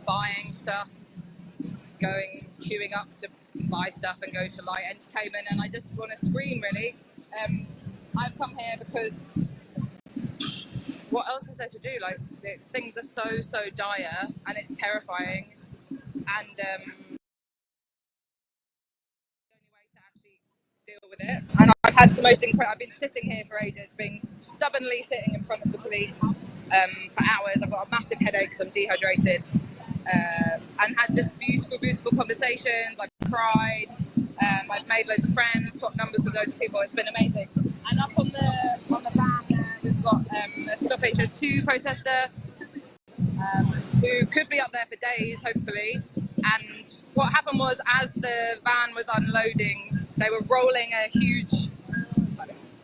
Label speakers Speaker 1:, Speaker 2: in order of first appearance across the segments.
Speaker 1: buying stuff, queuing up to buy stuff and go to light entertainment, and I just want to scream, really. I've come here because what else is there to do? Like, things are so dire, and it's terrifying, and the only way to actually deal with it. And I've had the most incredible. I've been sitting here for ages, being stubbornly sitting in front of the police for hours. I've got a massive headache because I'm dehydrated, and had just beautiful conversations. I've cried. I've made loads of friends, swapped numbers with loads of people. It's been amazing. And up on the van there, we've got a Stop HS2 protester who could be up there for days, hopefully. And what happened was, as the van was unloading, they were rolling a huge,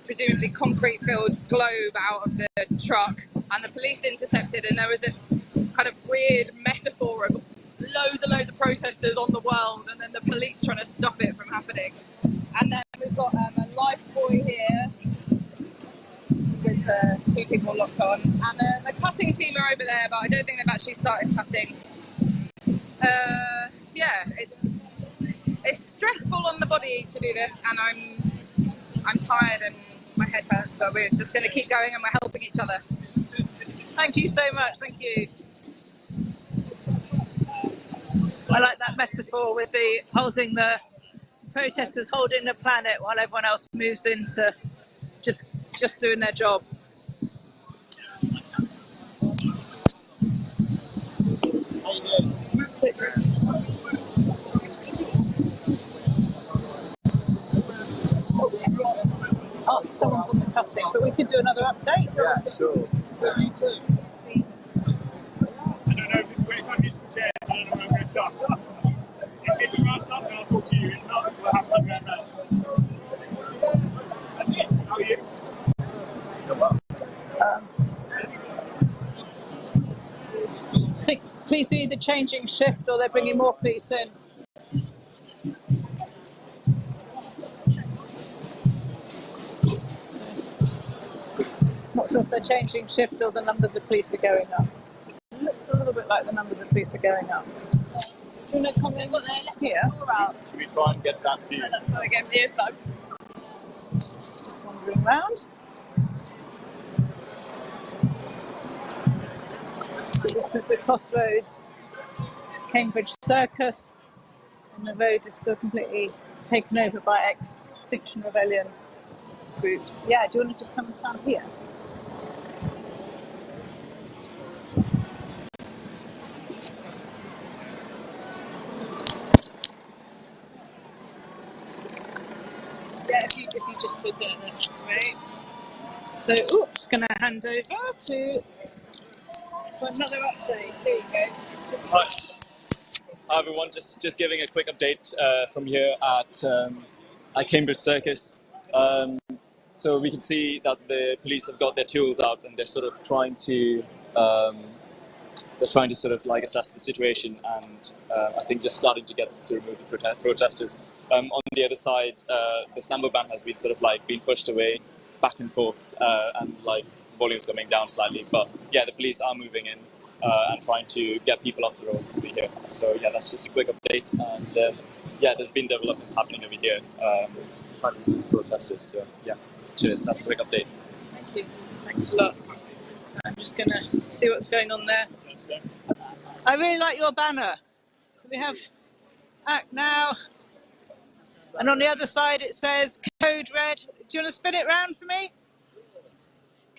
Speaker 1: presumably concrete-filled globe out of the truck, and the police intercepted, and there was this kind of weird metaphor of loads of protesters on the world, and then the police trying to stop it from happening. And then we've got a life buoy here with 2 people locked on, and the cutting team are over there, but I don't think they've actually started cutting. Yeah, it's stressful on the body to do this, and I'm tired and my head hurts, but we're just going to keep going, and we're helping each other.
Speaker 2: Thank you so much. Thank you. I like that metaphor with the protesters holding the planet while everyone else moves into just doing their job.
Speaker 3: How you doing?
Speaker 2: Oh, someone's on the cutting, but we could do another update.
Speaker 3: Yeah, sure.
Speaker 2: Yeah, me too.
Speaker 4: I don't know if this is my musical chairs, I don't know where I'm going to start. If this is where I start, then I'll talk to you. If not, we'll have to go around. That's it. How are you?
Speaker 2: I think police are either changing shift or they're bringing more police in. Not sure if they're changing shift or the numbers of police are going up. It looks a little bit like the numbers of police are going up. Do you want to come in here?
Speaker 3: Should we try and get that view?
Speaker 1: That's why I gave the earplugs.
Speaker 2: Wandering round. So this is the crossroads, Cambridge Circus, and the road is still completely taken over by Extinction Rebellion groups. Yeah, do you want to just come and stand here? Yeah, if you just stood there, that's great. So, just going to hand over for another update. There you go.
Speaker 3: Hi. Hi everyone, just giving a quick update from here at Cambridge Circus. So we can see that the police have got their tools out, and they're sort of trying to sort of like assess the situation, and I think just starting to remove the protesters. On the other side, the Sambo ban has been sort of like being pushed away, back and forth, and like volumes coming down slightly. But yeah, the police are moving in and trying to get people off the roads over here. So yeah, that's just a quick update, and yeah, there's been developments happening over here, trying to remove protesters. So yeah, cheers. That's a quick update.
Speaker 2: Thank you. Thanks a lot. I'm just going to see what's going on there. I really like your banner. So we have Act Now, and on the other side it says Code Red. Do you want to spin it round for me?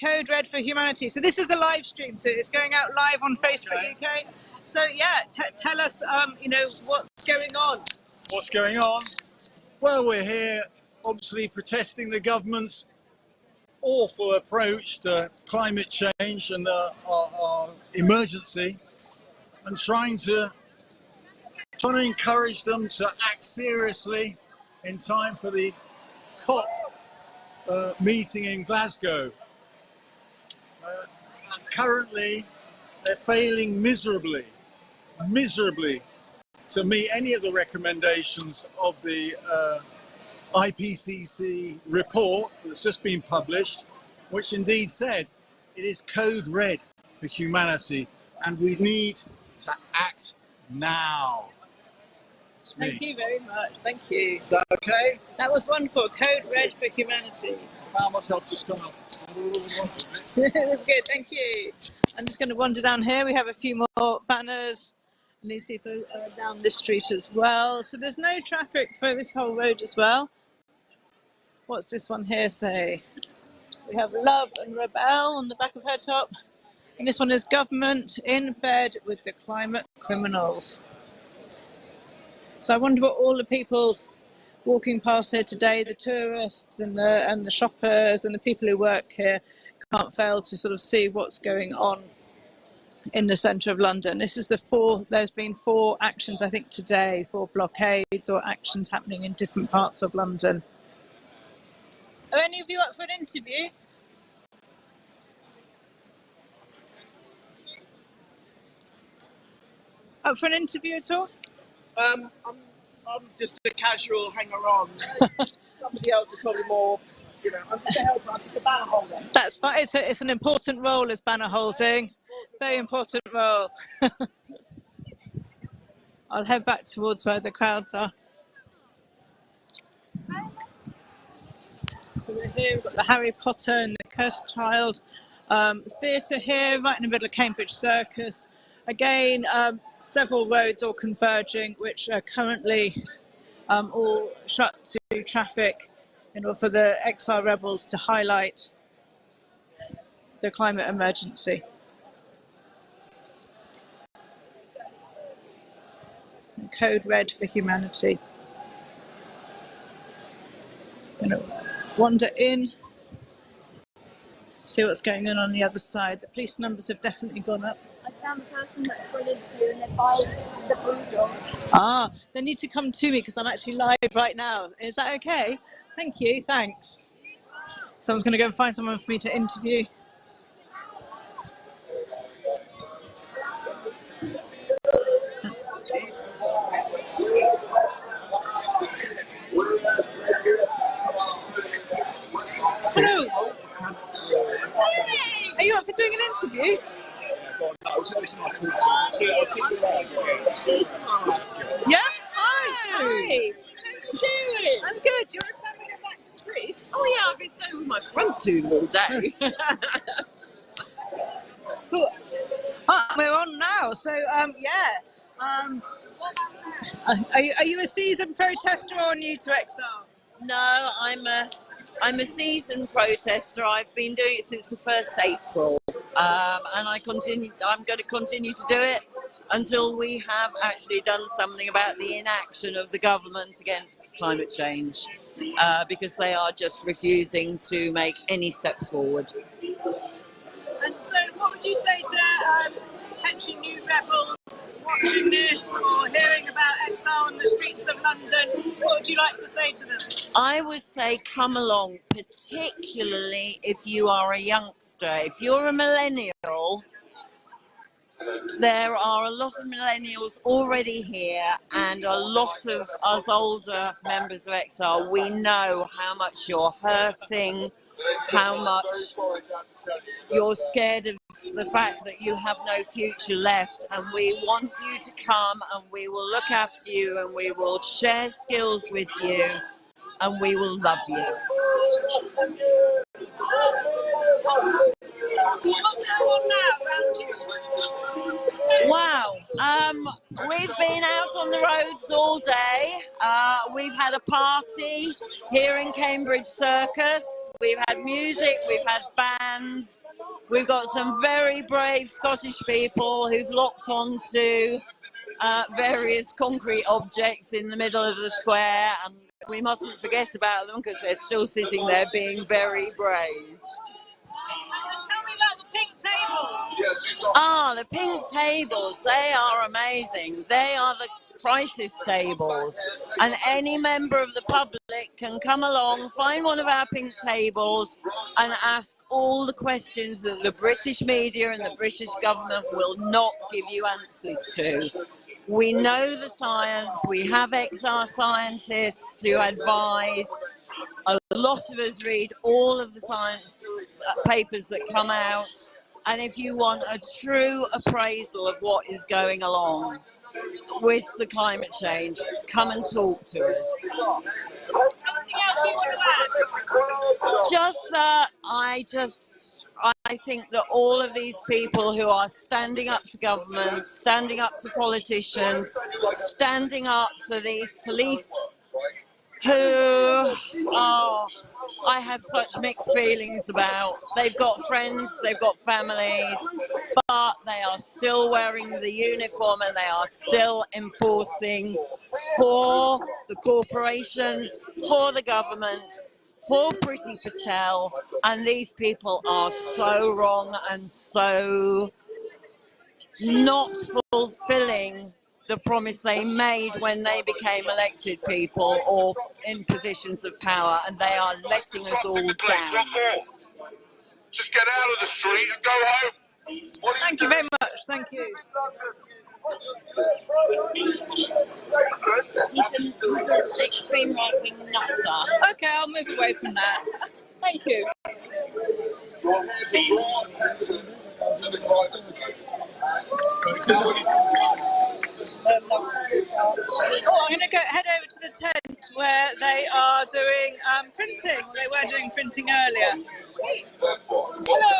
Speaker 2: Code Red for Humanity. So this is a live stream, so it's going out live on Facebook UK. So yeah, tell us, you know, what's going on?
Speaker 5: What's going on? Well, we're here obviously protesting the government's awful approach to climate change and our emergency, and trying to encourage them to act seriously in time for the COP meeting in Glasgow. Currently, they're failing miserably to meet any of the recommendations of the IPCC report that's just been published, which indeed said it is code red for humanity, and we need to act now. It's me.
Speaker 2: Thank you very much. Thank you.
Speaker 5: Is that okay?
Speaker 2: That was wonderful. Code Red for Humanity.
Speaker 5: I found myself just kind of...
Speaker 2: That's good. Thank you. I'm just going to wander down here. We have a few more banners. And these people are down this street as well. So there's no traffic for this whole road as well. What's this one here say? We have Love and Rebel on the back of her top. And this one is Government in Bed with the Climate Criminals. So I wonder what all the people walking past here today, the tourists and the shoppers and the people who work here, can't fail to sort of see what's going on in the centre of London. This is there's been 4 actions, I think, today, 4 blockades or actions happening in different parts of London. Are any of you up for an interview? Up for an interview at all?
Speaker 6: I'm just a casual hanger-on. Somebody else is probably more, I'm just a helper, I'm just a banner holder.
Speaker 2: That's fine. It's an important role as banner holding. Very important role. I'll head back towards where the crowds are. So we're here, we've got the Harry Potter and the Cursed Child theatre here, right in the middle of Cambridge Circus. Again, several roads all converging, which are currently all shut to traffic in order for the Exile rebels to highlight the climate emergency. Code Red for Humanity. I'm going to wander in, see what's going on the other side. The police numbers have definitely gone up.
Speaker 7: I found the person that's for an interview and they're violence the bulldog.
Speaker 2: Ah, they need to come to me because I'm actually live right now. Is that okay? Thank you, thanks. Someone's going to go and find someone for me to interview. Hello. Are you up for doing an interview? Yeah? Hi. Hi.
Speaker 8: How you doing?
Speaker 2: I'm good. Do you want to stand and go back to the brief?
Speaker 8: Oh yeah, I've been staying with my front doing all day.
Speaker 2: Cool. We're on now. So, are you a seasoned protester or new to Exile?
Speaker 8: No, I'm a seasoned protester. I've been doing it since the 1st April, and I'm going to continue to do it until we have actually done something about the inaction of the government against climate change, because they are just refusing to make any steps forward.
Speaker 2: And so, what would you say to potential new rebels watching this or hearing about Exile on the streets of London? What would you like to say to them?
Speaker 8: I would say come along, particularly if you are a youngster. If you're a millennial, there are a lot of millennials already here and a lot of us older members of Exile. We know how much you're hurting, how much you're scared of the fact that you have no future left, and we want you to come and we will look after you and we will share skills with you and we will love you.
Speaker 2: What's going on now around you?
Speaker 8: Wow, we've been out on the roads all day. We've had a party here in Cambridge Circus. We've had music, we've had bands. We've got some very brave Scottish people who've locked onto various concrete objects in the middle of the square, and we mustn't forget about them because they're still sitting there being very brave.
Speaker 2: Tell me about the pink tables.
Speaker 8: Ah, the pink tables, they are amazing. They are the crisis tables, and any member of the public can come along, find one of our pink tables and ask all the questions that the British media and the British government will not give you answers to. We know the science, we have Exile scientists who advise. A lot of us read all of the science papers that come out. And if you want a true appraisal of what is going along with the climate change, come and talk to us.
Speaker 2: Anything else you want to add?
Speaker 8: Just that I think that all of these people who are standing up to government, standing up to politicians, standing up to these police who I have such mixed feelings about. They've got friends, they've got families, but they are still wearing the uniform and they are still enforcing for the corporations, for the government, for Priti Patel, and these people are so wrong and so not fulfilling the promise they made when they became elected people or in positions of power, and they are letting us all down.
Speaker 9: Just get out of the street and go home.
Speaker 2: Thank you very much. Thank you.
Speaker 8: He's an extreme right-wing nutter.
Speaker 2: Okay, I'll move away from that. Thank you. Oh, I'm going to head over to the tent where they are doing printing. Well, they were doing printing earlier. Hello.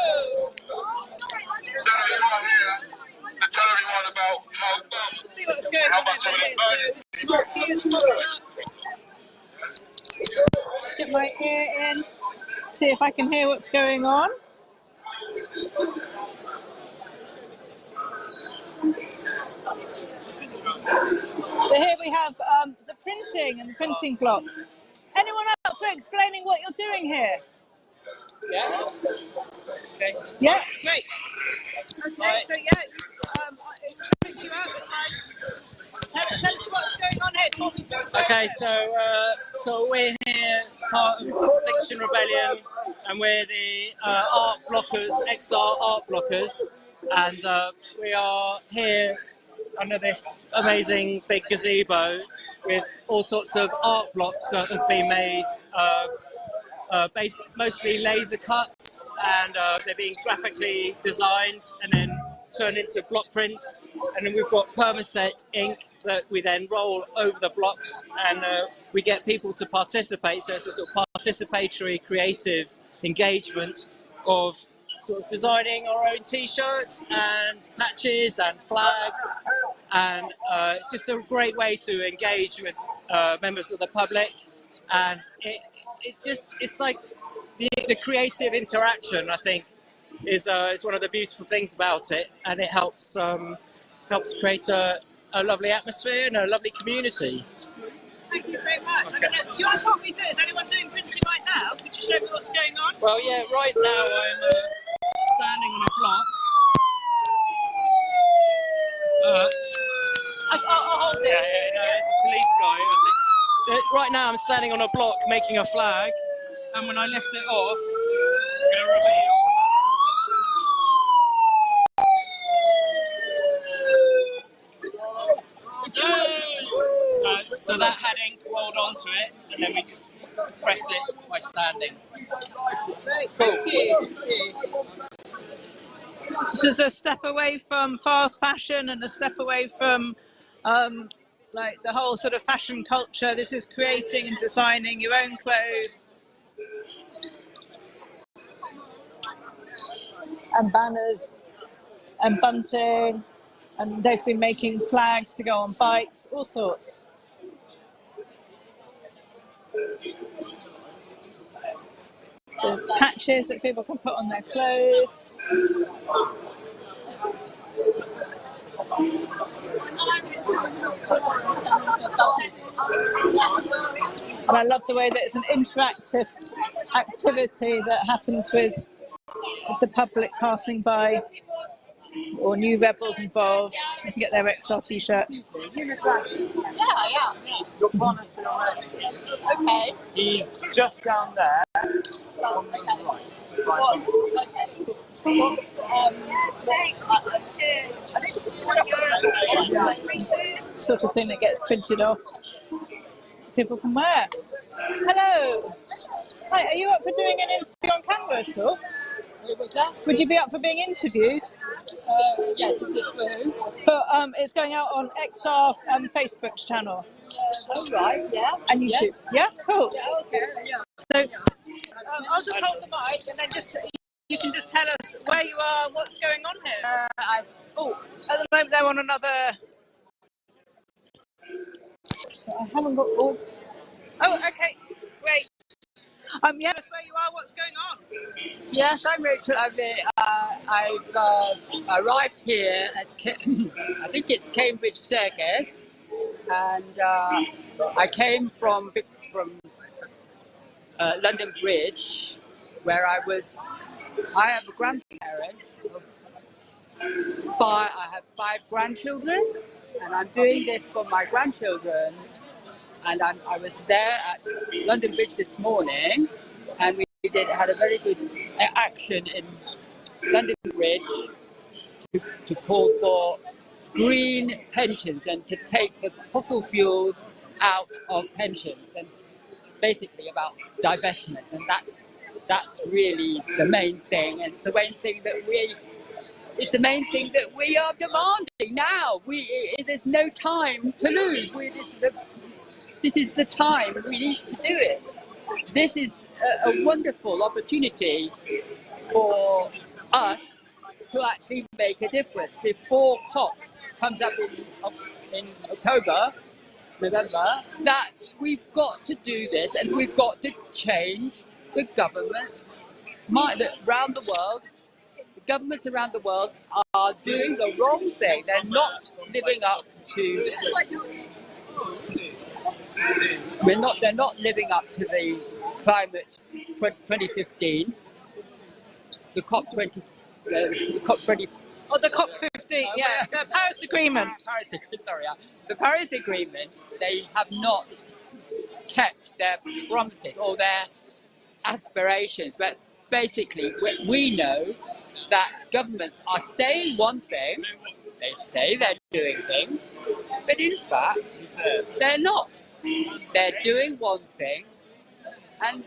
Speaker 9: To tell everyone about how
Speaker 2: See what's going on over here. So this marquee is popped up. Just get my ear in. See if I can hear what's going on. So here we have the printing and the printing blocks. Anyone up for explaining what you're doing here?
Speaker 6: Yeah. Okay.
Speaker 2: Yeah, great. Okay, so yeah, you out this time. Tell us what's going on here. Talk me through it.
Speaker 6: Okay, so we're here as part of Extinction Rebellion, and we're the art blockers, XR art blockers, and we are here under this amazing big gazebo with all sorts of art blocks that have been made, mostly laser cut, and they're being graphically designed and then turned into block prints. And then we've got permaset ink that we then roll over the blocks, and we get people to participate. So it's a sort of participatory, creative engagement of sort of designing our own T-shirts and patches and flags, and it's just a great way to engage with members of the public, and it's like the creative interaction, I think, is one of the beautiful things about it, and it helps create a lovely atmosphere and a lovely community.
Speaker 2: Thank you so much. Do you want to talk me through? Is anyone doing printing right now? Could you show me what's going on?
Speaker 6: Well, yeah, right now I'm standing on a block.
Speaker 2: I'll hold it.
Speaker 6: Yeah, it's a police guy, I think. Right now I'm standing on a block making a flag, and when I lift it off, I'm going to reveal. So that had ink rolled onto it, and then we just press it by standing.
Speaker 2: Thank you. This is a step away from fast fashion and a step away from like the whole sort of fashion culture. This is creating and designing your own clothes and banners and bunting, and they've been making flags to go on bikes, all sorts. There's patches that people can put on their clothes. And I love the way that it's an interactive activity that happens with the public passing by, or new rebels involved. You can get their XR t-shirt.
Speaker 8: Yeah.
Speaker 4: Your partner's been arrested.
Speaker 8: Okay.
Speaker 4: He's just down there. On the right.
Speaker 2: Sort of thing that gets printed off. People can wear. Hello. Hi, are you up for doing an interview on camera at all? Would you be up for being interviewed?
Speaker 10: Yes, this is for who?
Speaker 2: But it's going out on XR Facebook's channel
Speaker 10: Oh, right, yeah.
Speaker 2: and YouTube. Yeah, cool.
Speaker 10: Yeah, okay, yeah.
Speaker 2: So I'll just hold the mic and then you can just tell us where you are, what's going on here. At the moment they're on another. So I haven't got all. Oh, okay, great. Yeah, that's where you are. What's going on?
Speaker 10: Yes, I'm Rachel. I've arrived here at, I think it's Cambridge Circus, and I came from London Bridge, where I have grandparents. I have 5 grandchildren, and I'm doing this for my grandchildren. And I was there at London Bridge this morning, and we had a very good action in London Bridge to call for green pensions and to take the fossil fuels out of pensions, and basically about divestment. And that's really the main thing, and it's the main thing that we are demanding now. There's no time to lose. This is the time we need to do it. This is a wonderful opportunity for us to actually make a difference before COP comes up in November, that we've got to do this, and we've got to change the governments around the world. The governments around the world are doing the wrong thing. They're not living up to. They're not living up to the climate 2015, the COP 20. The COP 20.
Speaker 2: Oh, the COP 15, yeah, the Paris Agreement.
Speaker 10: The Paris Agreement, they have not kept their promises or their aspirations, but basically we know that governments are saying one thing, they say they're doing things, but in fact, they're not. They're doing one thing and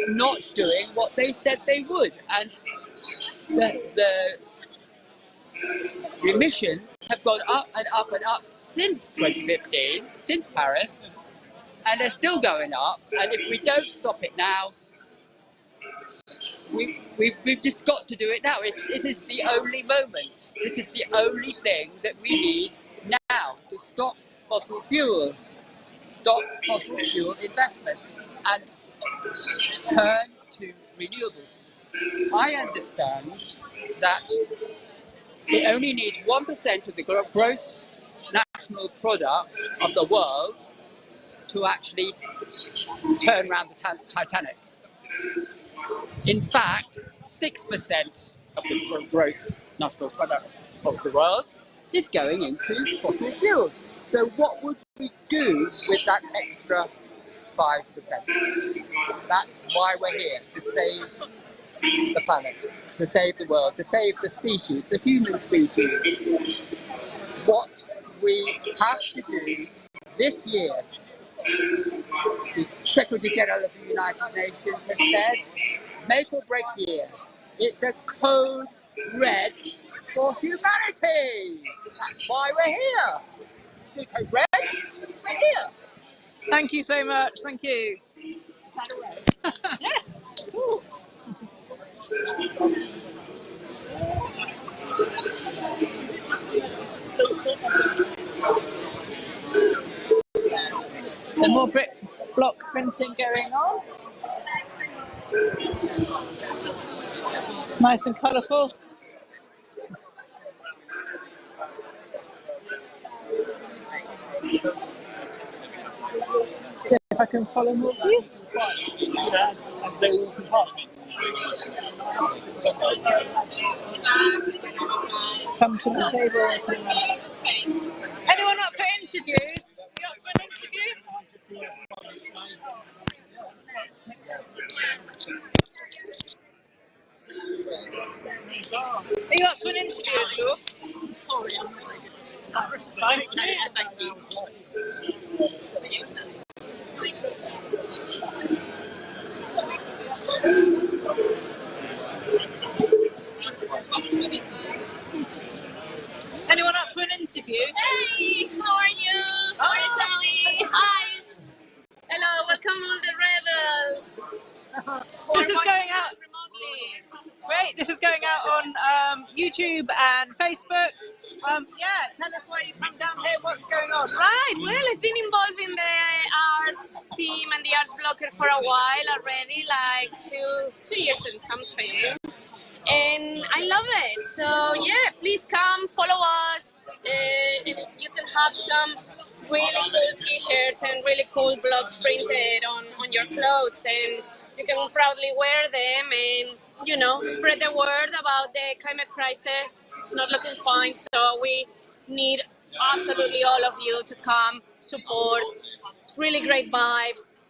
Speaker 10: not doing what they said they would. And the emissions have gone up and up and up since 2015, since Paris, and they're still going up. And if we don't stop it now, we've just got to do it now. It is the only moment. This is the only thing that we need now to stop fossil fuels, stop fossil fuel investment, and turn to renewables. I understand that it only needs 1% of the gross national product of the world to actually turn around the Titanic. In fact, 6% of the gross national product of the world is going into fossil fuels. So what would we do with that extra 5%? That's why we're here, to save the planet, to save the world, to save the species, the human species. What we have to do this year, the Secretary General of the United Nations has said, make or break year. It's a code red for humanity. That's why we're here. Code red, we're here.
Speaker 2: Thank you so much. Thank you. Yes. Ooh. So more block printing going on. Nice and colourful. See if I can follow more of these.
Speaker 3: As they walk past.
Speaker 2: Come to the table. Anyone up for interviews? You up for an interview? Are you up for an interview at all? Sorry, I'm not ready. It's fine. Thank you. an interview.
Speaker 7: Hey, how are you? How are you, Zoe? Hi. Hello, welcome all the rebels.
Speaker 2: So this is going out. Great. This is going out on YouTube and Facebook. Yeah, tell us why you come down here. What's going on?
Speaker 7: Right, well, I've been involved in the arts team and the arts blocker for a while already, like two years and something. And I love it. So yeah, please come, follow us. And you can have some really cool t-shirts and really cool blogs printed on your clothes, and you can proudly wear them and, you know, spread the word about the climate crisis. It's not looking fine, so we need absolutely all of you to come support. It's really great vibes,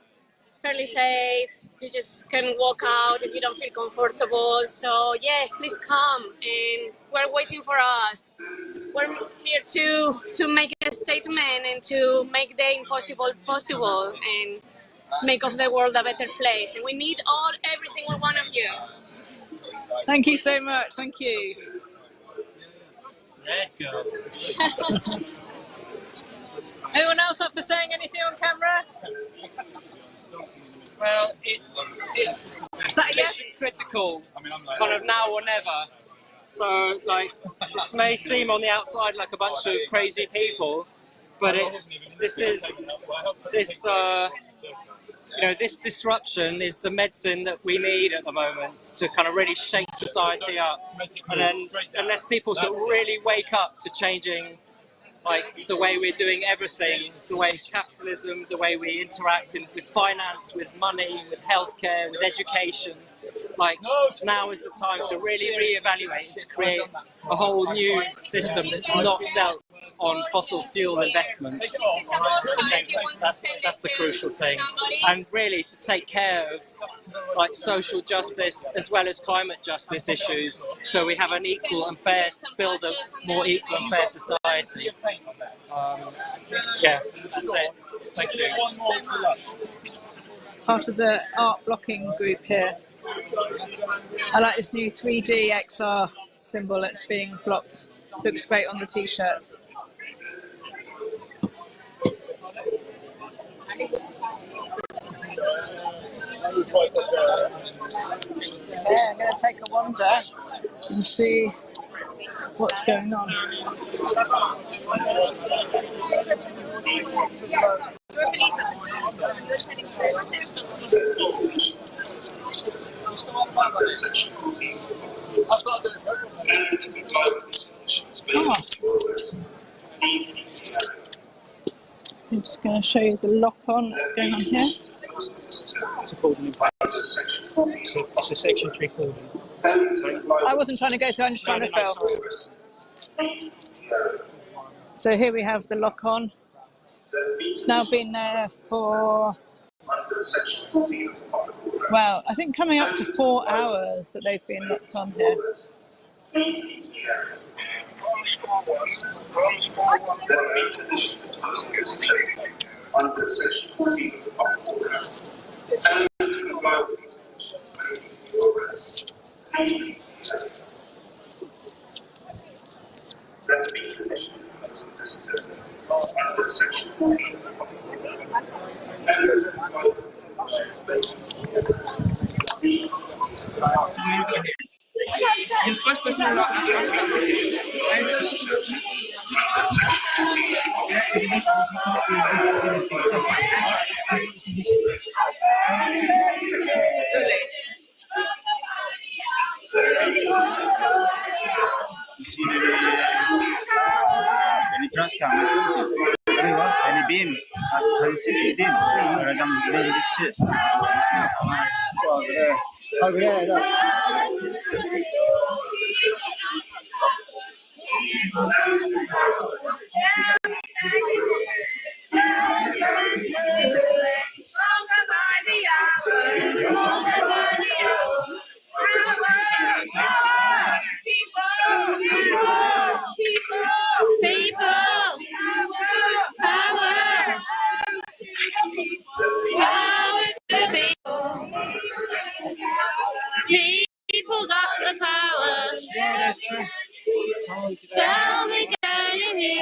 Speaker 7: fairly safe. You just can walk out if you don't feel comfortable. So yeah, please come, and we're waiting for us. We're here to make a statement and to make the impossible possible and make of the world a better place. And we need every single one of you.
Speaker 2: Thank you so much. Thank you. Anyone else up for saying anything on camera?
Speaker 6: Well, it's mission critical. It's kind of now or never. So, like, this may seem on the outside like a bunch of crazy people, but this disruption is the medicine that we need at the moment to kind of really shake society up. And then, unless people sort of really wake up to changing, like, the way we're doing everything, the way capitalism, the way we interact with finance, with money, with healthcare, with education, like, now is the time to really reevaluate and to create a whole new system that's not built on fossil fuel investment. I think that's the crucial thing. And really to take care of, like, social justice as well as climate justice issues, so we have an equal and fair, build a more equal and fair society. Yeah, that's it. Thank you.
Speaker 2: Part of the art blocking group here. I like this new 3D XR symbol that's being blocked. Looks great on the t-shirts. Yeah, I'm going to take a wander and see what's going on. I'm just going to show you the lock-on that's going on here.
Speaker 11: It's a cordon in place. It's a section 3 cordon.
Speaker 2: I wasn't trying to go through, I'm just trying to film. So here we have the lock-on. It's now been there for, well, I think coming up to 4 hours that they've been locked on here.
Speaker 12: The first person who any trash can, any beam, have you seen any beam? I'm doing this shit. Oh yeah, look.
Speaker 7: People got the power. Tell me, can you hear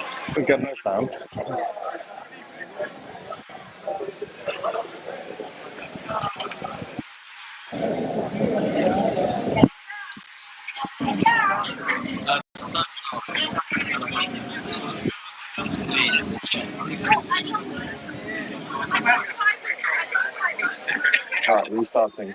Speaker 13: We get no sound. Alright, restarting.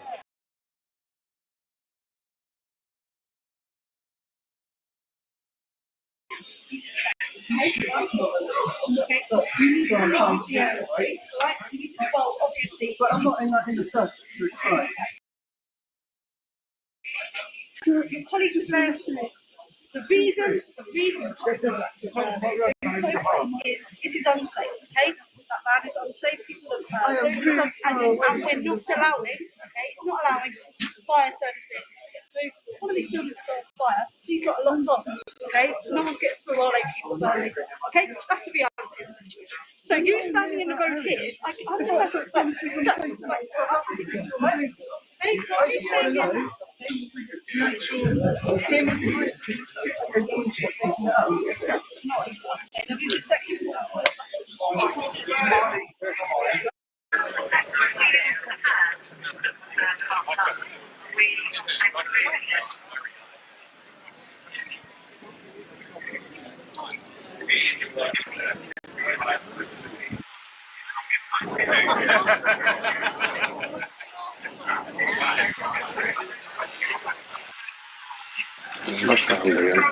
Speaker 14: But I'm not in the search, so it's fine. Your colleague was there to me. The reason it is unsafe, okay? That van is unsafe. People have and we're not allowing, okay? It's not allowing fire service vehicles to get through. One of these buildings is on fire. These lot are locked on, okay? So no one's getting through while they keep burning. Okay? That's the reality of the situation. So you standing in the road here, I understand. Are you saying section 4?
Speaker 13: No sound again.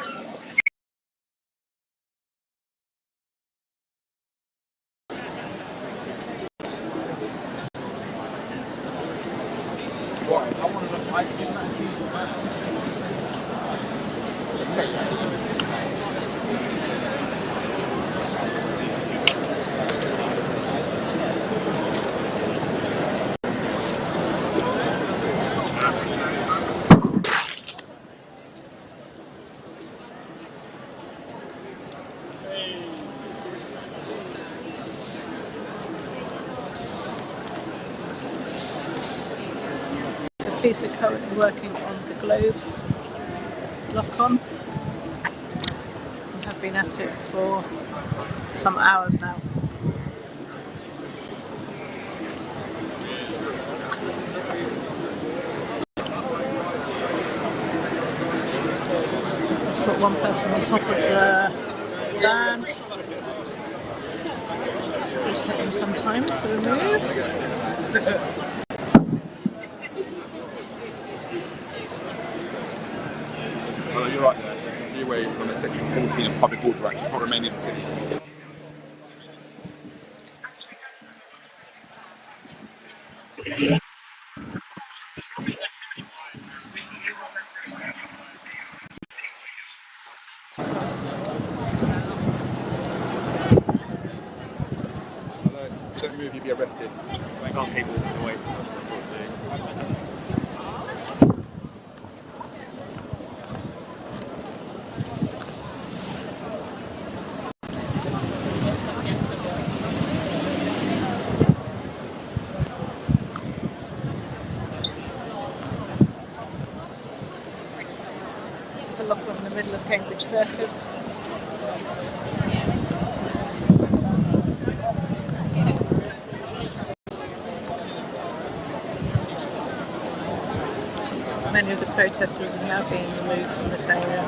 Speaker 2: The police are currently working on the globe lock-on. We have been at it for some hours now. Just got one person on top of the van. Just taking some time to remove.
Speaker 15: Oh, you're right there. You can see where from a section 14 of public water act, not remaining in section. Don't move, you'll be arrested. I can't keep walking away from us.
Speaker 2: There's a lock-on in the middle of Cambridge Circus. Many of the protesters are now being removed from this area.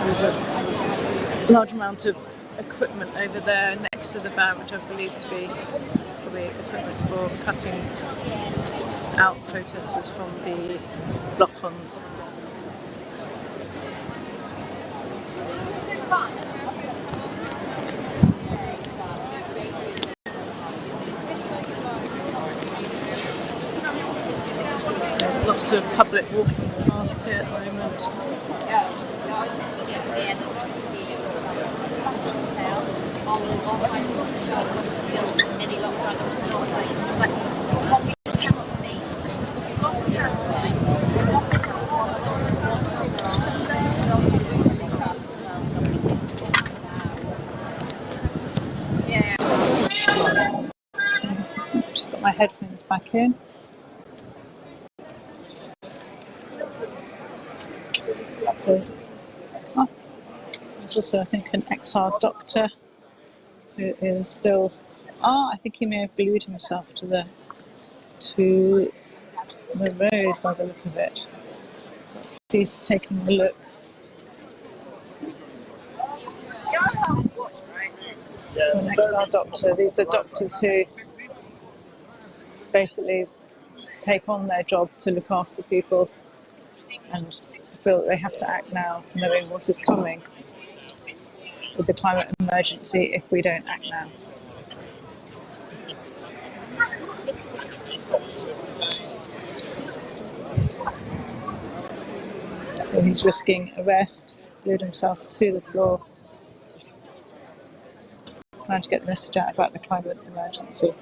Speaker 2: There's a large amount of equipment over there next to the van, which I believe to be probably equipment for cutting out protesters from the lock-ons. Lots of public walking past here at the moment. Just got my headphones back in. So, there's also, I think, an ex-art doctor who is still. I think he may have glued himself to the road by the look of it. He's taking a look. An ex-art doctor. These are doctors who basically take on their job to look after people and feel that they have to act now, knowing what is coming with the climate emergency if we don't act now. So he's risking arrest, glued himself to the floor, trying to get the message out about the climate emergency.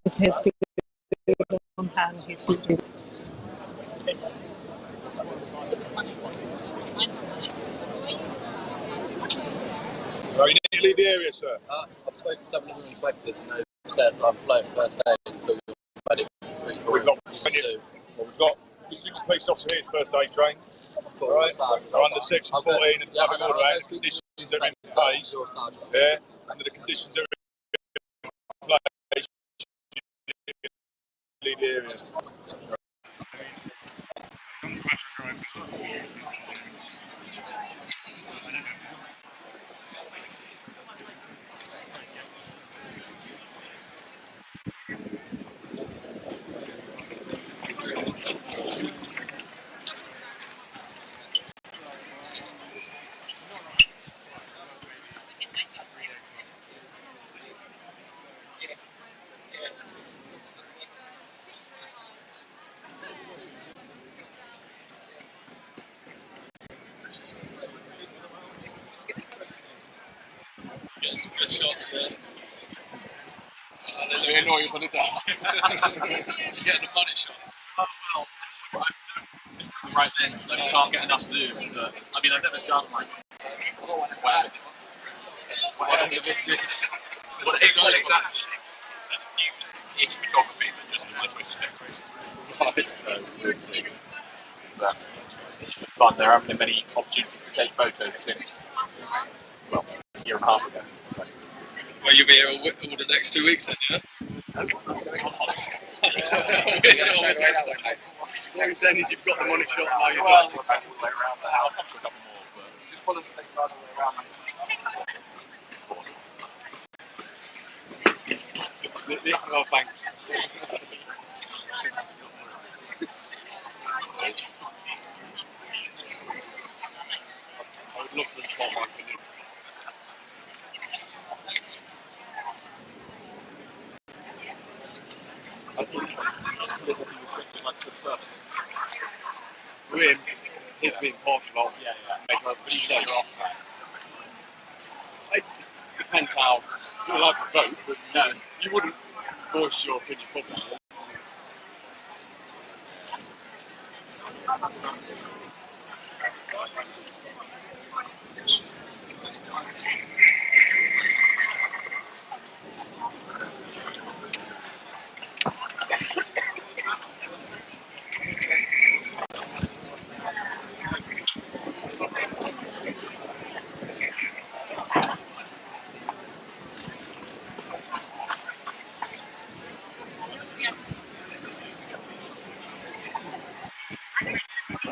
Speaker 2: With his food on hand, he's feeding.
Speaker 15: Right, you need to leave the area, sir.
Speaker 16: I've spoken to some of the inspectors and they've said I'm floating first aid until we're ready to free for
Speaker 15: We've got the six police officer here is first aid trained. Right? So under section 14 of the Public Order Act, the conditions that are in place, under the conditions that are in place, leave the area.
Speaker 17: Get some good shots there. They annoy you when it does. You're getting the money shots. Oh, well, the right lens, so you can't get enough zoom. But, I mean, I've never done like whatever this is. Well, it's not exactly news-ish photography, but just my Twitter decoration. So we'll see. But it's just fun. There haven't been many opportunities to take photos since, well, a year and a half ago. So. Well, you'll be here all the next 2 weeks then, yeah? What you're saying is you've got the money shot now you're done. Well, all the way around the house. I'll come to a couple more, but just follow the place all the way around. Well, thanks. I would love to inform my opinion. I think it's restricted like to the surface. For him, he's being partial on, make her say off. It depends how you're allowed to vote, but no, you wouldn't voice your opinion publicly.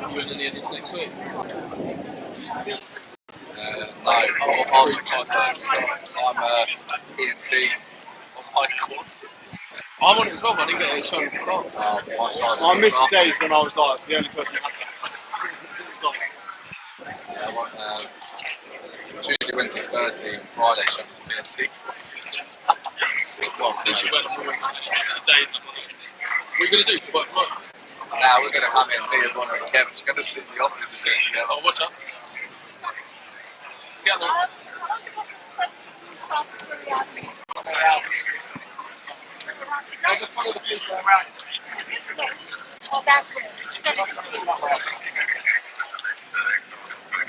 Speaker 17: You in any of this next week?
Speaker 16: No, I'm ENC on my course.
Speaker 17: I'm on it as well, but I didn't get a show from
Speaker 16: I
Speaker 17: I missed the days when I was like the only person who had
Speaker 16: that. Tuesday, Wednesday, Thursday, and Friday shows for ENC.
Speaker 17: Well, since you went on always on the days. What are you going to do to work tomorrow?
Speaker 16: Now we're going to come in, me and Ron and Kev, just going to sit in the office and sit together.
Speaker 17: Oh, what's up? Just get there. I'll just follow the police around.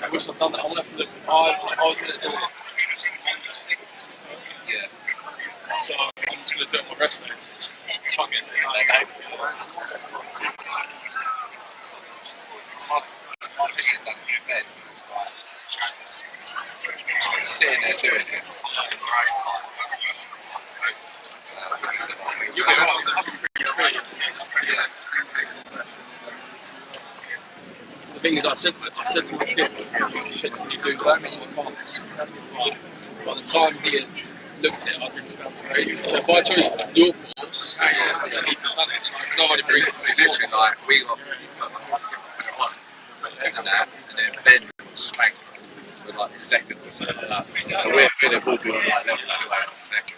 Speaker 17: I wish I'd done that. I would have to look. I was going to do it.
Speaker 16: Yeah.
Speaker 17: So I'm just going to do it on my rest days. Try and get it.
Speaker 16: I'm missing that in bed, so it's like, just sitting there doing it.
Speaker 17: You get it.
Speaker 16: Yeah.
Speaker 17: The thing is, I said to my skip, shit, can you do that many comps? Right. By the time he had looked at it, I've been spent for ages. So if I chose your course,
Speaker 16: Because I've already recently, literally, like, we got and that, and then Ben spanked with like the second or something like that. So we're good at walking on like level 2 out of the second.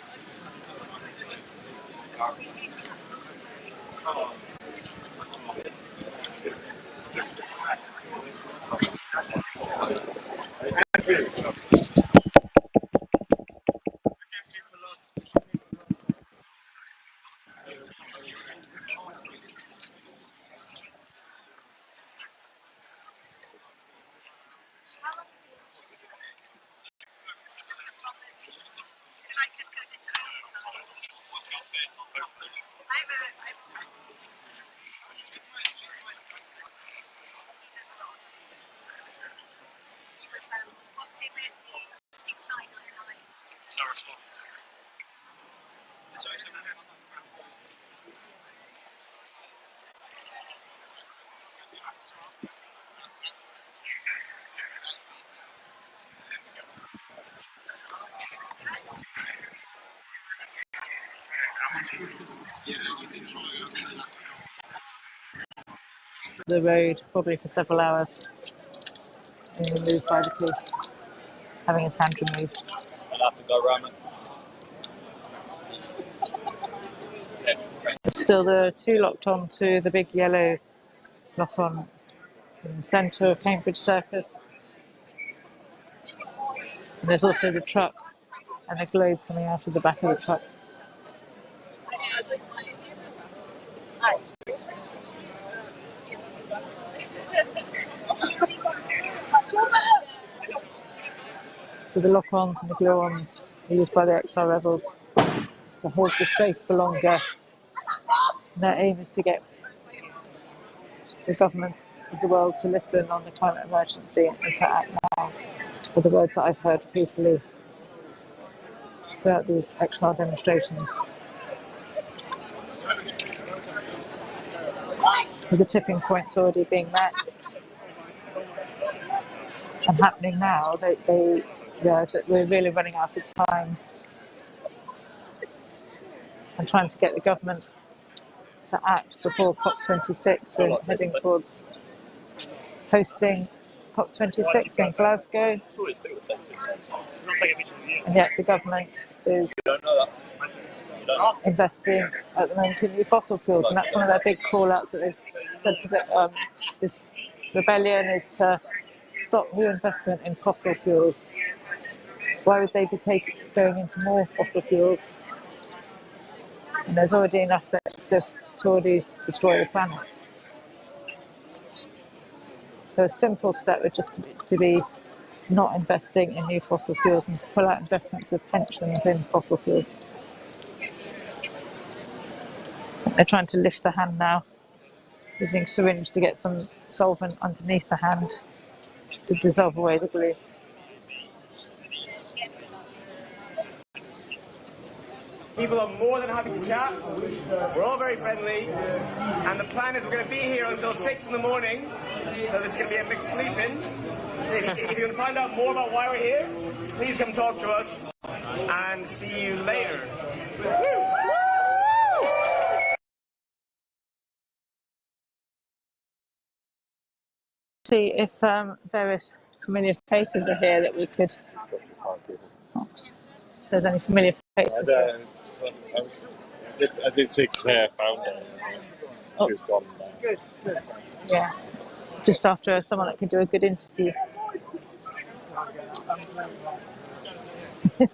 Speaker 2: The road probably for several hours, being removed by the police, having his hand removed.
Speaker 3: I'll have to go around it.
Speaker 2: Still, there are two locked on to the big yellow lock on in the centre of Cambridge Circus. And there's also the truck and a globe coming out of the back of the truck. So the lock-ons and the glue-ons are used by the XR rebels to hold the space for longer. And their aim is to get the governments of the world to listen on the climate emergency and to act now, are the words that I've heard repeatedly throughout these XR demonstrations. With the tipping points already being met and happening now, they realise that we're really running out of time and trying to get the government to act before COP26. We're heading towards hosting COP26 in Glasgow, and yet the government is investing at the moment in new fossil fuels, and that's one of their big call-outs that they've said to this rebellion is to stop new investment in fossil fuels. Why would they be going into more fossil fuels? And there's already enough that exists to already destroy the planet. So a simple step would just to be not investing in new fossil fuels and to pull out investments of pensions in fossil fuels. They're trying to lift the hand now, using syringe to get some solvent underneath the hand to dissolve away the glue.
Speaker 18: People are more than happy to chat. We're all very friendly. And the plan is we're going to be here until 6 in the morning. So this is going to be a mixed sleep-in. So if you want to find out more about why we're here, please come talk to us. And see you later.
Speaker 2: See if various familiar faces are here that we could. If there's any familiar faces.
Speaker 13: I did see Claire found it. She's gone now.
Speaker 2: Yeah, just after someone that could do a good interview.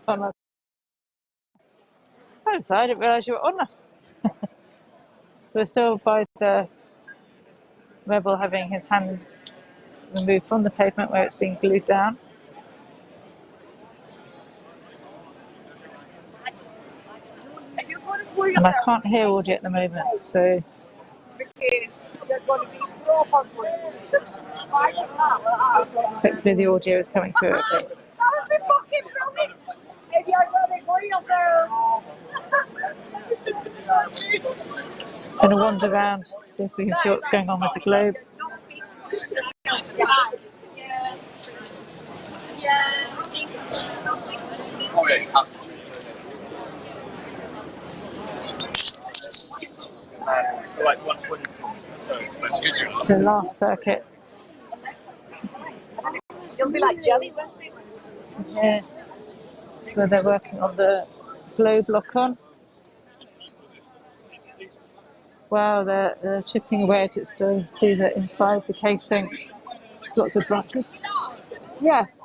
Speaker 2: On us. Oh, sorry, I didn't realise you were on us. So we're still by the rebel having his hand removed from the pavement where it's being glued down. And I can't hear audio at the moment, so hopefully the audio is coming through okay. I'm going to wander around, see if we can see what's going on with the globe. The last circuit.
Speaker 19: It'll be like jelly, won't it?
Speaker 2: Yeah, where they're working on the globe lock-on. Wow, they're chipping away at it still. You see that inside the casing, there's lots of branches. Yes.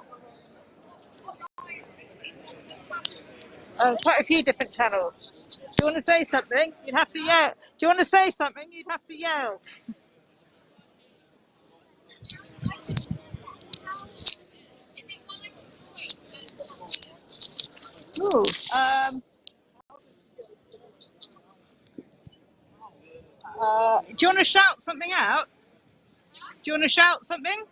Speaker 2: Quite a few different channels. Do you want to say something? You'd have to yell. Do you want to say something? You'd have to yell. Ooh. Do you want to shout something out? Do you want to shout something?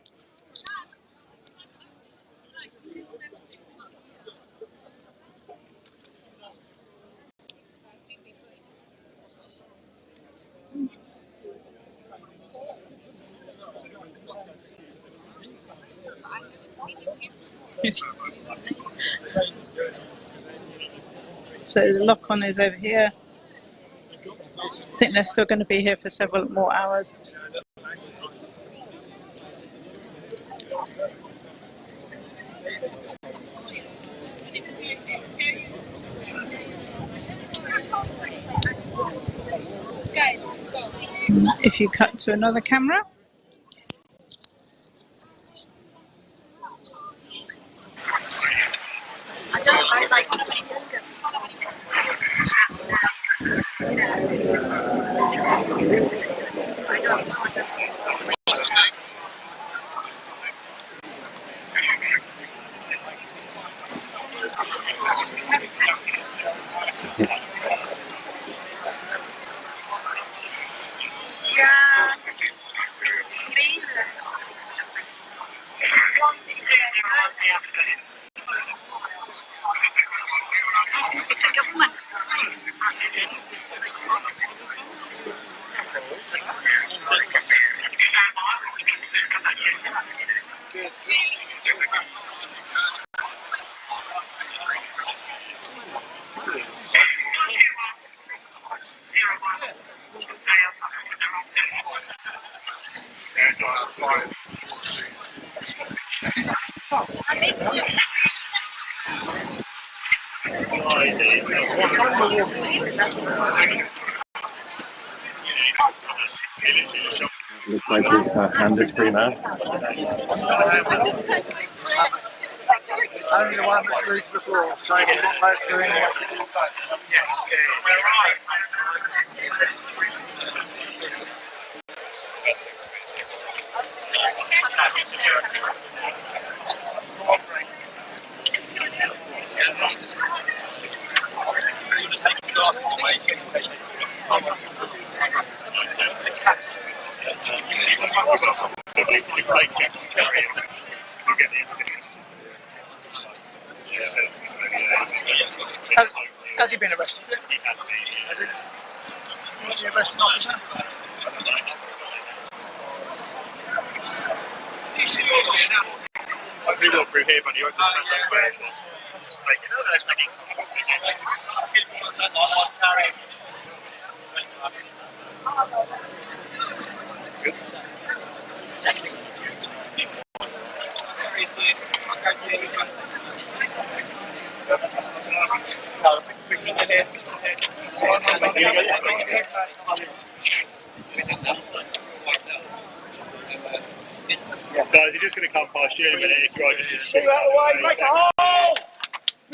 Speaker 2: So the lock-on is over here. I think they're still going to be here for several more hours.
Speaker 19: Guys, go.
Speaker 2: If you cut to another camera.
Speaker 19: I don't know, like the second. It's a government.
Speaker 13: Looks like his hand is free now.
Speaker 18: Only the one that's glued to the floor, so I'm not both doing what to do. Yes,
Speaker 11: Has he been arrested?
Speaker 17: He has been.
Speaker 11: Has he? Was he arrested, officer? Is he serious now?
Speaker 17: I've moved on through here, but you won't just stand that way. Just make it. Good. Guys, you're just going to come past you in a minute if you are just a shit.
Speaker 11: Out of the way, make a hole!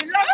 Speaker 11: We love you!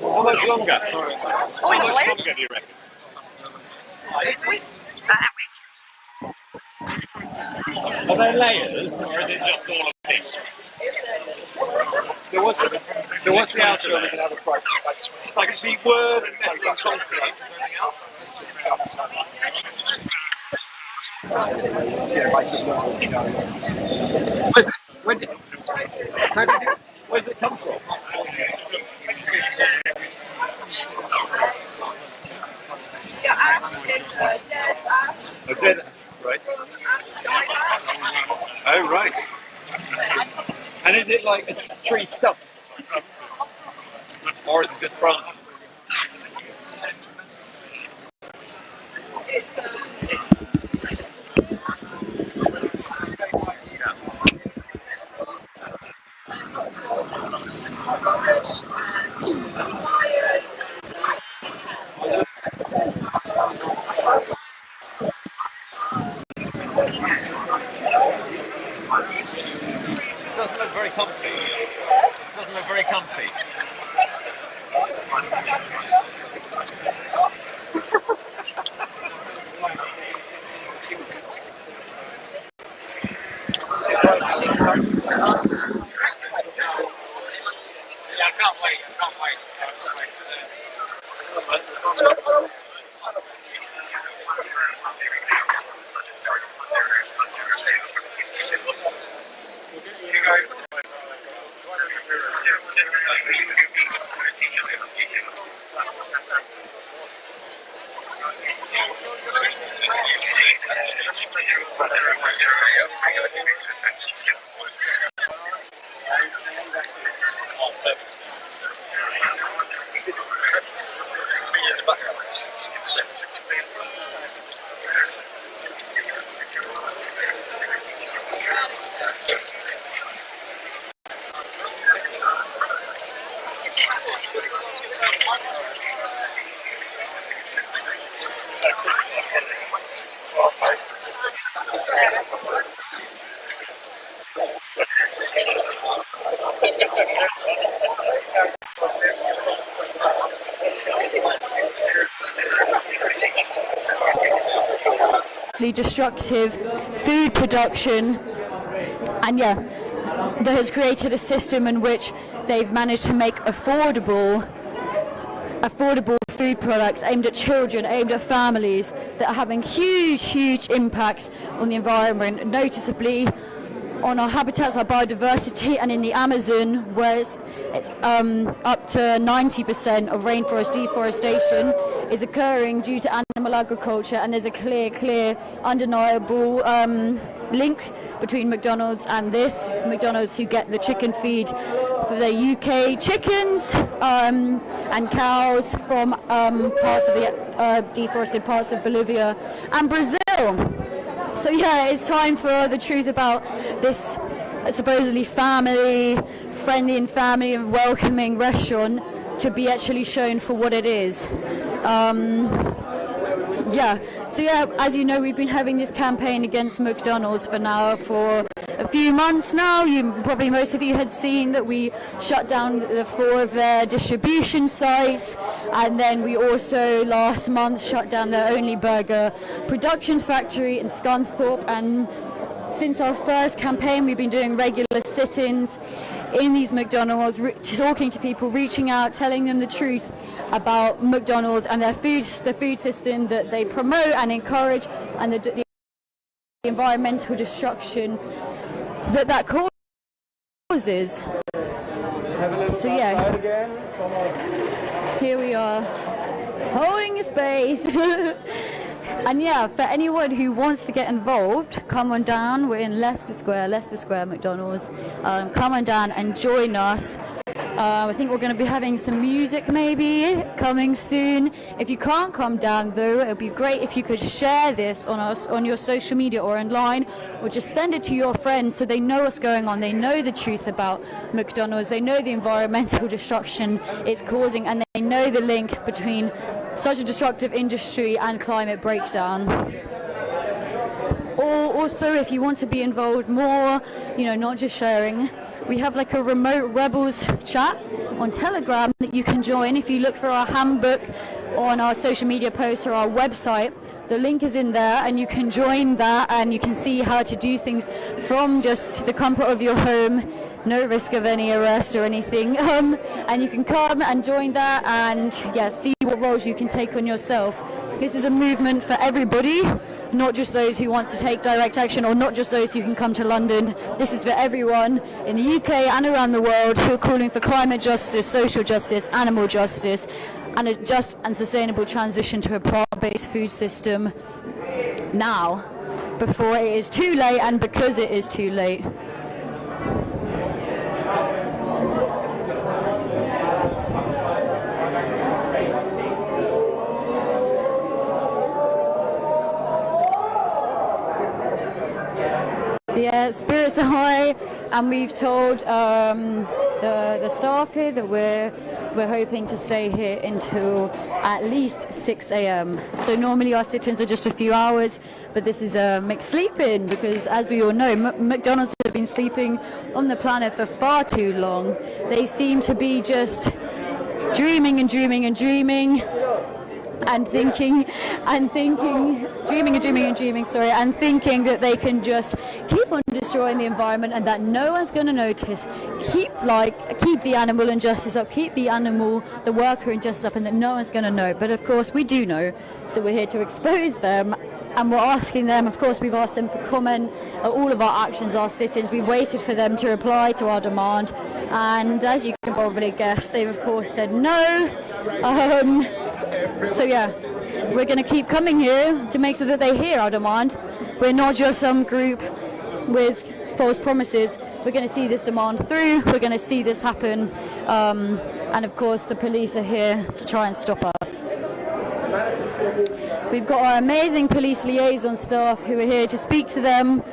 Speaker 17: How much longer? How much longer do you reckon? Are they layers, or is it just all of it? So what's the outer layer? Like sea worm and metal and concrete. Where did it come from?
Speaker 19: Yeah, ash is dead ash.
Speaker 17: Oh, dead, right. Oh, right. And is it like a tree stump? Or is it just branch?
Speaker 19: It's lots of rubbish and fires.
Speaker 17: It doesn't look very comfy. It doesn't look very comfy.
Speaker 11: Yeah, I can't wait.
Speaker 20: Destructive food production, and yeah, that has created a system in which they've managed to make affordable food products aimed at children, aimed at families, that are having huge impacts on the environment, noticeably on our habitats, our biodiversity, and in the Amazon, where it's up to 90% of rainforest deforestation is occurring due to animal agriculture, and there's a clear, undeniable link between McDonald's and this. McDonald's, who get the chicken feed for the UK chickens and cows from parts of the deforested parts of Bolivia and Brazil. So yeah, it's time for the truth about this supposedly family-friendly and family and welcoming restaurant to be actually shown for what it is. So as you know, we've been having this campaign against McDonald's for a few months now. Probably most of you had seen that we shut down the 4 of their distribution sites, and then we also last month shut down their only burger production factory in Scunthorpe. And since our first campaign, we've been doing regular sit-ins in these McDonald's, talking to people, reaching out, telling them the truth about McDonald's and the food system that they promote and encourage, and the environmental destruction that causes. So yeah, here we are, holding a space. And yeah, for anyone who wants to get involved, come on down. We're in Leicester Square McDonald's. Come on down and join us. I think we're going to be having some music maybe coming soon. If you can't come down though, it would be great if you could share this on your social media or online, or just send it to your friends so they know what's going on. They know the truth about McDonald's. They know the environmental destruction it's causing, and they know the link between such a destructive industry and climate breakdown. Or also, if you want to be involved more, not just sharing, we have like a remote Rebels chat on Telegram that you can join. If you look for our handbook on our social media posts or our website, the link is in there, and you can join that, and you can see how to do things from just the comfort of your home, no risk of any arrest or anything. And you can come and join that and see what roles you can take on yourself. This is a movement for everybody, not just those who want to take direct action, or not just those who can come to London. This is for everyone in the UK and around the world who are calling for climate justice, social justice, animal justice, and a just and sustainable transition to a plant-based food system now, before it is too late, and because it is too late. Yeah, spirits are high, and we've told the staff here that we're hoping to stay here until at least 6 a.m. So normally our sit-ins are just a few hours, but this is a mixed sleep-in, because as we all know, McDonald's have been sleeping on the planet for far too long. They seem to be just dreaming and thinking that they can just keep on destroying the environment and that no one's going to notice. Keep the animal injustice up, keep the worker injustice up, and that no one's going to know. But of course we do know, so we're here to expose them. And we're asking them, of course, we've asked them for comment on all of our actions, our sit-ins. We've waited for them to reply to our demand. And as you can probably guess, they've, of course, said no. So, yeah, we're going to keep coming here to make sure that they hear our demand. We're not just some group with false promises. We're going to see this demand through. We're going to see this happen. And, of course, the police are here to try and stop us. We've got our amazing police liaison staff who are here to speak to them.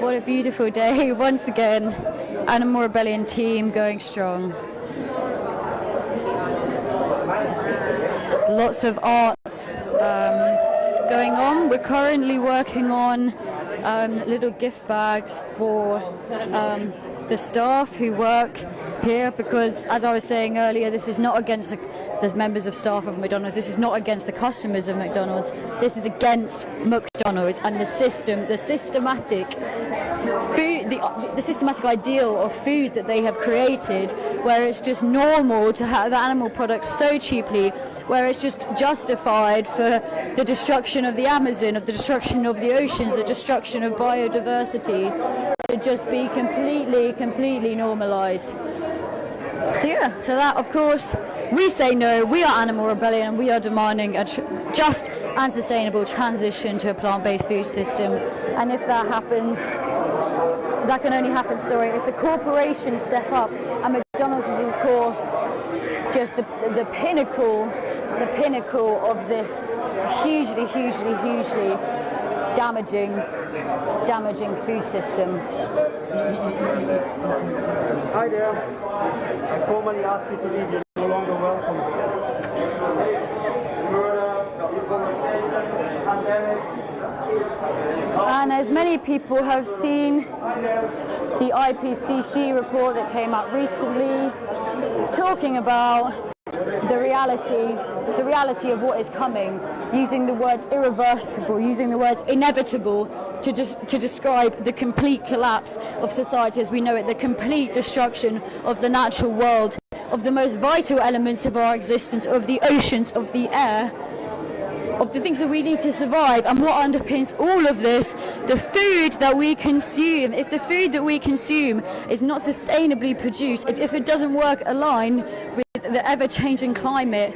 Speaker 20: What a beautiful day. Once again, Animal Rebellion team going strong. Lots of art going on. We're currently working on little gift bags for the staff who work here, because as I was saying earlier, this is not against the members of staff of McDonald's, this is not against the customers of McDonald's, this is against McDonald's and the systematic food, the systematic ideal of food that they have created, where it's just normal to have animal products so cheaply, where it's just justified for the destruction of the Amazon, of the destruction of the oceans, the destruction of biodiversity, to just be completely normalised. So yeah, to that, of course, we say no. We are Animal Rebellion, and we are demanding a just and sustainable transition to a plant-based food system. And if that happens, that can only happen, if the corporations step up. And McDonald's is, of course, just the pinnacle of this hugely damaging food system.
Speaker 11: Hi there. I formally ask you to leave. You're no longer welcome.
Speaker 20: And as many people have seen, the IPCC report that came out recently, talking about the reality of what is coming, using the words irreversible, using the words inevitable to describe the complete collapse of society as we know it, the complete destruction of the natural world, of the most vital elements of our existence, of the oceans, of the air, of the things that we need to survive. And what underpins all of this, the food that we consume. If the food that we consume is not sustainably produced, if it doesn't align with the ever-changing climate,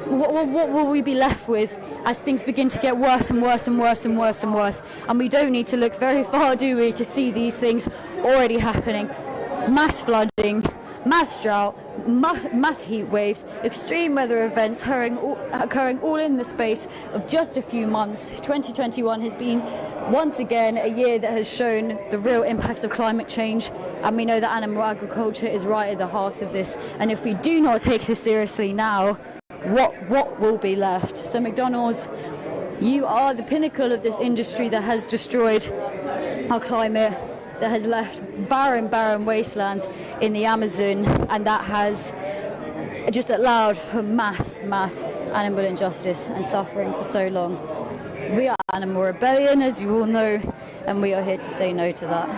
Speaker 20: what will we be left with as things begin to get worse and worse and worse and worse and worse? And we don't need to look very far, do we, to see these things already happening. Mass flooding, mass drought, mass heat waves, extreme weather events occurring all in the space of just a few months. 2021 has been once again a year that has shown the real impacts of climate change, and we know that animal agriculture is right at the heart of this. And if we do not take this seriously now, what will be left? So McDonald's, you are the pinnacle of this industry that has destroyed our climate, that has left barren wastelands in the Amazon, and that has just allowed for mass animal injustice and suffering for so long. We are Animal Rebellion, as you all know, and we are here to say no to that.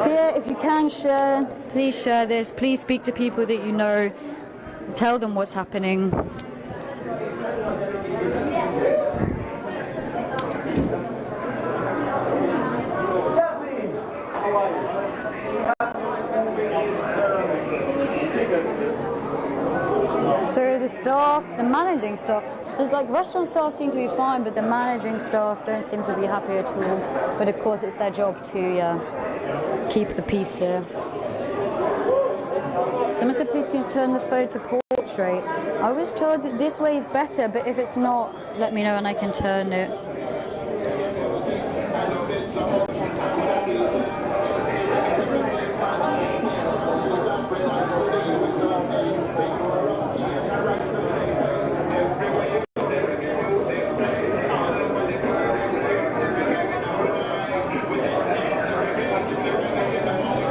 Speaker 20: So yeah, if you can share, please share this. Please speak to people that you know. Tell them what's happening. So the managing staff, there's restaurant staff seem to be fine, but the managing staff don't seem to be happy at all. But of course, it's their job to keep the peace here. Someone said, please can you turn the phone to portrait? I was told that this way is better, but if it's not, let me know and I can turn it.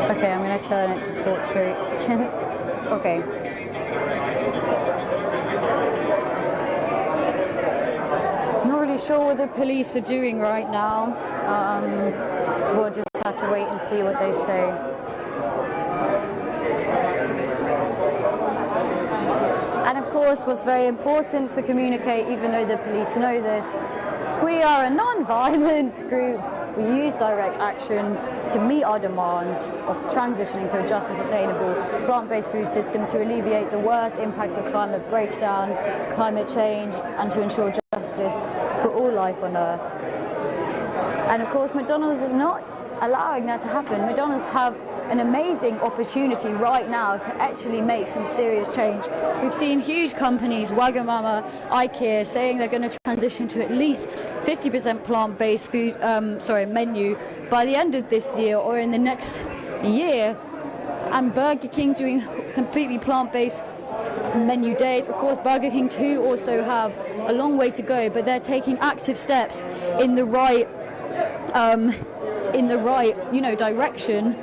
Speaker 20: Okay, I'm going to turn it to portrait. Okay. I'm not really sure what the police are doing right now. We'll just have to wait and see what they say. And of course, what's very important to communicate, even though the police know this, we are a non-violent group. We use direct action to meet our demands of transitioning to a just and sustainable plant-based food system to alleviate the worst impacts of climate breakdown, climate change, and to ensure justice for all life on Earth. And of course, McDonald's is not allowing that to happen. McDonald's have an amazing opportunity right now to actually make some serious change. We've seen huge companies, Wagamama, IKEA, saying they're going to transition to at least 50% plant-based food menu by the end of this year or in the next year, and Burger King doing completely plant-based menu days. Of course, Burger King too also have a long way to go, but they're taking active steps in the right direction.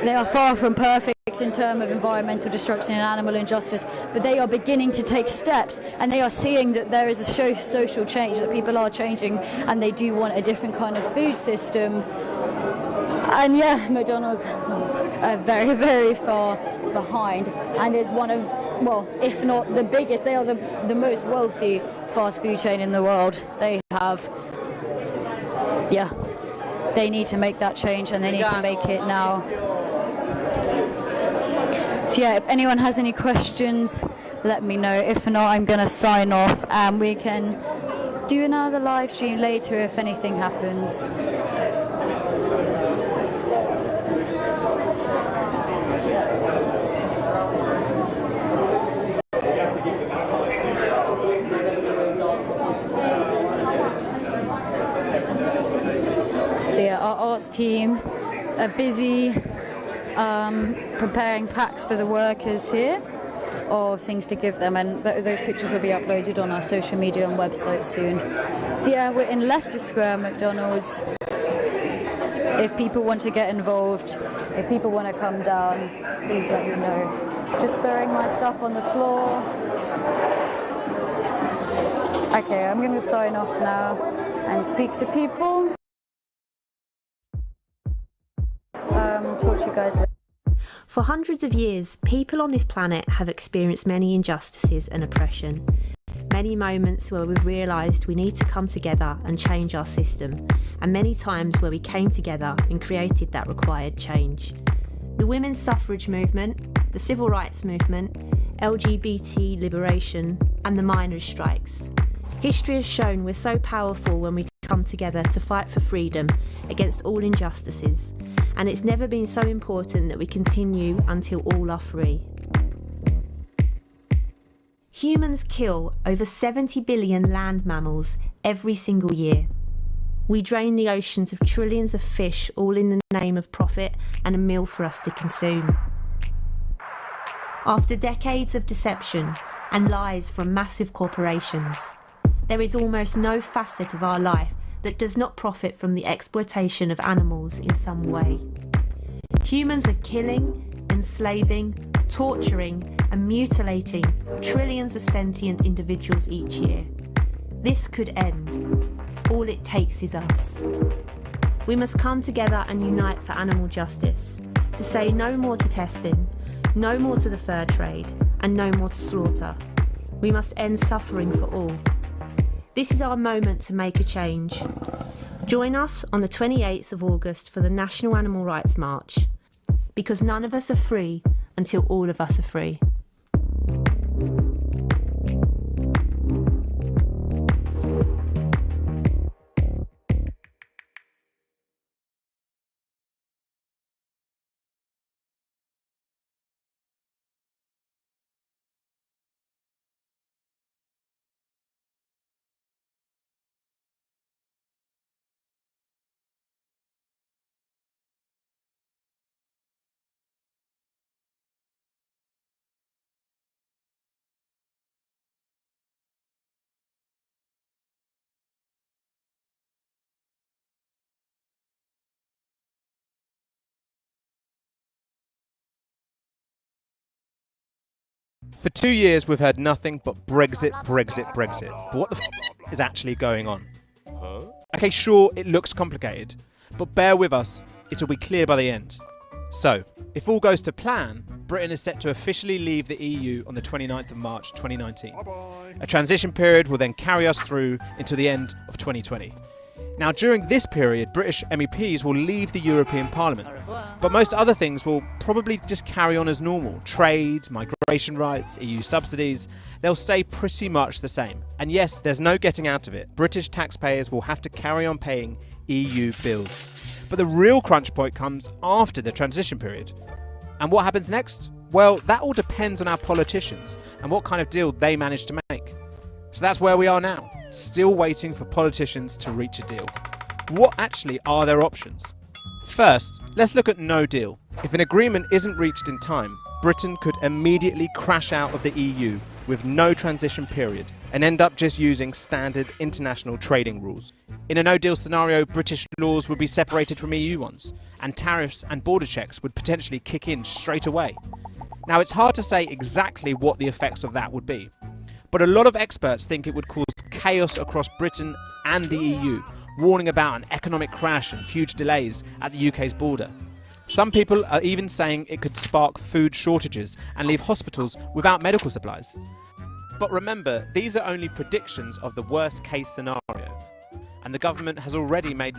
Speaker 20: they are far from perfect in terms of environmental destruction and animal injustice, but they are beginning to take steps, and they are seeing that there is a social change, that people are changing, and they do want a different kind of food system. And yeah, McDonald's are very, very far behind, and is one of, well, if not the biggest, they are the most wealthy fast food chain in the world. They have, yeah, they need to make that change, and they need to make it now. So yeah, if anyone has any questions, let me know. If not, I'm going to sign off, and we can do another live stream later if anything happens. So yeah, our arts team are busy preparing packs for the workers here of things to give them, and those pictures will be uploaded on our social media and website soon. So yeah, we're in Leicester Square, McDonald's. If people want to get involved, if people want to come down, please let me know. Just throwing my stuff on the floor. Okay, I'm going to sign off now and speak to people. Talk to you guys later.
Speaker 21: For hundreds of years, people on this planet have experienced many injustices and oppression. Many moments where we've realised we need to come together and change our system, and many times where we came together and created that required change. The women's suffrage movement, the civil rights movement, LGBT liberation, and the miners' strikes. History has shown we're so powerful when we come together to fight for freedom against all injustices, and it's never been so important that we continue until all are free. Humans kill over 70 billion land mammals every single year. We drain the oceans of trillions of fish, all in the name of profit and a meal for us to consume. After decades of deception and lies from massive corporations, there is almost no facet of our life that does not profit from the exploitation of animals in some way. Humans are killing, enslaving, torturing and mutilating trillions of sentient individuals each year. This could end. All it takes is us. We must come together and unite for animal justice, to say no more to testing, no more to the fur trade, and no more to slaughter. We must end suffering for all. This is our moment to make a change. Join us on the 28th of August for the National Animal Rights March, because none of us are free until all of us are free.
Speaker 22: For 2 years, we've heard nothing but Brexit, Brexit, Brexit. But what the f is actually going on? Okay, sure, it looks complicated, but bear with us, it'll be clear by the end. So, if all goes to plan, Britain is set to officially leave the EU on the 29th of March 2019. A transition period will then carry us through until the end of 2020. Now, during this period, British MEPs will leave the European Parliament, but most other things will probably just carry on as normal. Trade, migration rights, EU subsidies, they'll stay pretty much the same. And yes, there's no getting out of it. British taxpayers will have to carry on paying EU bills. But the real crunch point comes after the transition period. And what happens next? Well, that all depends on our politicians and what kind of deal they manage to make. So that's where we are now, still waiting for politicians to reach a deal. What actually are their options? First, let's look at no deal. If an agreement isn't reached in time, Britain could immediately crash out of the EU with no transition period and end up just using standard international trading rules. In a no-deal scenario, British laws would be separated from EU ones, and tariffs and border checks would potentially kick in straight away. Now, it's hard to say exactly what the effects of that would be, but a lot of experts think it would cause chaos across Britain and the EU, warning about an economic crash and huge delays at the UK's border. Some people are even saying it could spark food shortages and leave hospitals without medical supplies. But remember, these are only predictions of the worst case scenario, and the government has already made